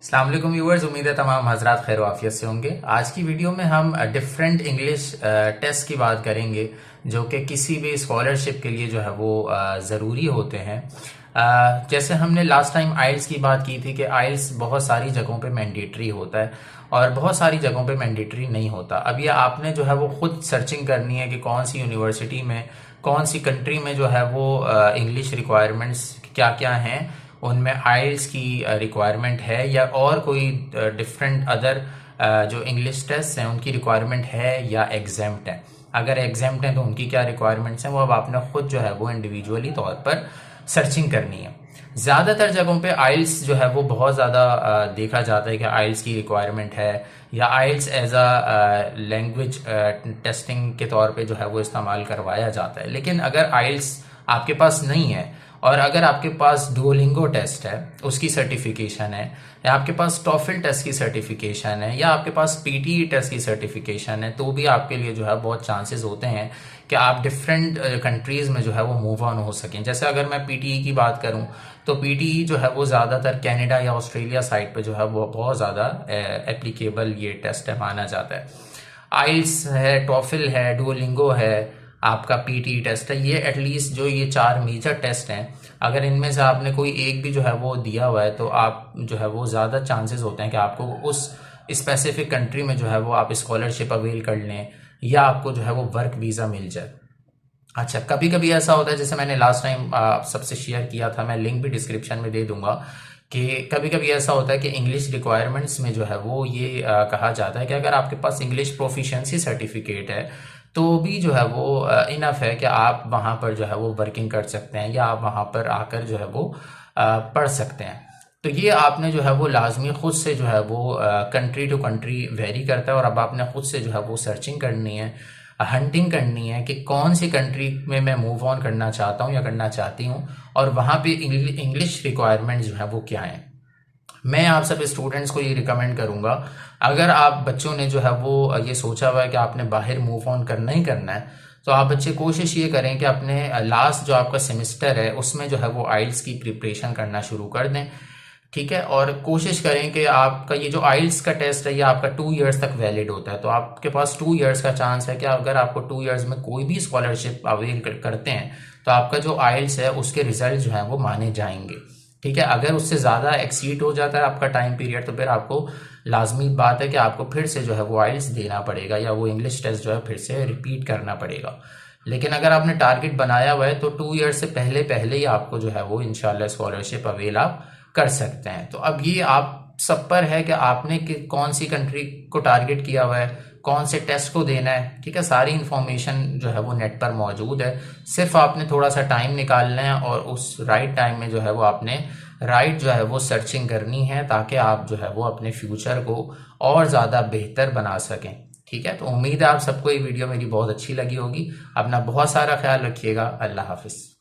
अस्सलाम वालेकुम व्यूअर्स, उम्मीद है तमाम हजरात खैर वाफियत से होंगे। आज की वीडियो में हम डिफरेंट इंग्लिश टेस्ट की बात करेंगे जो कि किसी भी स्कॉलरशिप के लिए जो है वो ज़रूरी होते हैं। जैसे हमने लास्ट टाइम आइल्स की बात की थी कि आइल्स बहुत सारी जगहों पे मैंडेटरी होता है और बहुत सारी जगहों पे मैंडेटरी नहीं होता। अब ये आपने जो है वो खुद सर्चिंग करनी है कि कौन सी यूनिवर्सिटी में, कौन सी कंट्री में जो है वो इंग्लिश रिक्वायरमेंट्स क्या क्या हैं, उनमें आइल्स की रिक्वायरमेंट है या और कोई डिफरेंट अदर जो इंग्लिश टेस्ट हैं उनकी रिक्वायरमेंट है या एग्जाम्प्ट है। अगर एग्जाम्प्ट हैं तो उनकी क्या रिक्वायरमेंट्स हैं, वो अब आपने खुद जो है वो इंडिविजुअली तौर पर सर्चिंग करनी है। ज़्यादातर जगहों पे आइल्स जो है वो बहुत ज़्यादा देखा जाता है कि आइल्स की रिक्वायरमेंट है या आइल्स एज अ लैंग्वेज टेस्टिंग के तौर पे जो है वो इस्तेमाल करवाया जाता है। लेकिन अगर आइल्स आपके पास नहीं है और अगर आपके पास डुओलिंगो टेस्ट है, उसकी सर्टिफिकेशन है, या आपके पास टॉफल टेस्ट की सर्टिफिकेशन है, या आपके पास पीटीई टेस्ट की सर्टिफिकेशन है, तो भी आपके लिए जो है बहुत चांसेस होते हैं कि आप डिफरेंट कंट्रीज में जो है वो मूव ऑन हो सकें। जैसे अगर मैं पीटीई की बात करूं तो पीटीई जो है वो ज़्यादातर कनाडा या ऑस्ट्रेलिया साइड पे जो है वो बहुत ज़्यादा एप्लीकेबल ये टेस्ट है माना जाता है। आइल्स है, टॉफल है, डुओलिंगो है, आपका पीटी टेस्ट है, ये एटलीस्ट जो ये 4 मेजर टेस्ट हैं, अगर इनमें से आपने कोई एक भी जो है वो दिया हुआ है तो आप जो है वो ज़्यादा चांसेस होते हैं कि आपको उस स्पेसिफिक कंट्री में जो है वो आप स्कॉलरशिप अवेल कर लें या आपको जो है वो वर्क वीज़ा मिल जाए। अच्छा, कभी कभी ऐसा होता है, जैसे मैंने लास्ट टाइम सबसे शेयर किया था, मैं लिंक भी डिस्क्रिप्शन में दे दूंगा, कि कभी कभी ऐसा होता है कि इंग्लिश रिक्वायरमेंट्स में जो है वो ये कहा जाता है कि अगर आपके पास इंग्लिश प्रोफिशिएंसी सर्टिफिकेट है तो भी जो है वो इनफ है कि आप वहाँ पर जो है वो वर्किंग कर सकते हैं या आप वहाँ पर आकर जो है वो पढ़ सकते हैं। तो ये आपने जो है वो लाजमी खुद से जो है वो कंट्री टू कंट्री वेरी करता है और अब आपने खुद से जो है वो सर्चिंग करनी है, हंटिंग करनी है कि कौन सी कंट्री में मैं मूव ऑन करना चाहता हूँ या करना चाहती हूँ और वहाँ पे इंग्लिश रिक्वायरमेंट जो है वो क्या है। मैं आप सब स्टूडेंट्स को ये रिकमेंड करूँगा, अगर आप बच्चों ने जो है वो ये सोचा हुआ है कि आपने बाहर मूव ऑन करना ही करना है, तो आप बच्चे कोशिश ये करें कि अपने लास्ट जो आपका सेमेस्टर है उसमें जो है वो आइल्स की प्रिपरेशन करना शुरू कर दें। ठीक है, और कोशिश करें कि आपका ये जो आइल्स का टेस्ट है ये आपका 2 इयर्स तक वैलिड होता है, तो आपके पास 2 इयर्स का चांस है कि अगर आपको 2 इयर्स में कोई भी स्कॉलरशिप अवेल करते हैं तो आपका जो आइल्स है उसके रिजल्ट जो है वो माने जाएंगे। ठीक है, अगर उससे ज़्यादा एक्सीड हो जाता है आपका टाइम पीरियड तो फिर आपको लाजमी बात है कि आपको फिर से जो है वो आइल्स देना पड़ेगा या वो इंग्लिश टेस्ट जो है फिर से रिपीट करना पड़ेगा। लेकिन अगर आपने टारगेट बनाया हुआ है तो 2 ईयर से पहले पहले ही आपको जो है वो इंशाल्लाह स्कॉलरशिप अवेल आप कर सकते हैं। तो अब ये आप सब पर है कि आपने कौन सी कंट्री को टारगेट किया हुआ है, कौन से टेस्ट को देना है। ठीक है, सारी इन्फॉर्मेशन जो है वो नेट पर मौजूद है, सिर्फ आपने थोड़ा सा टाइम निकालना है और उस राइट टाइम में जो है वो आपने राइट जो है वो सर्चिंग करनी है ताकि आप जो है वो अपने फ्यूचर को और ज़्यादा बेहतर बना सकें। ठीक है, तो उम्मीद है आप सबको ये वीडियो मेरी बहुत अच्छी लगी होगी। अपना बहुत सारा ख्याल रखिएगा। अल्लाह हाफिज़।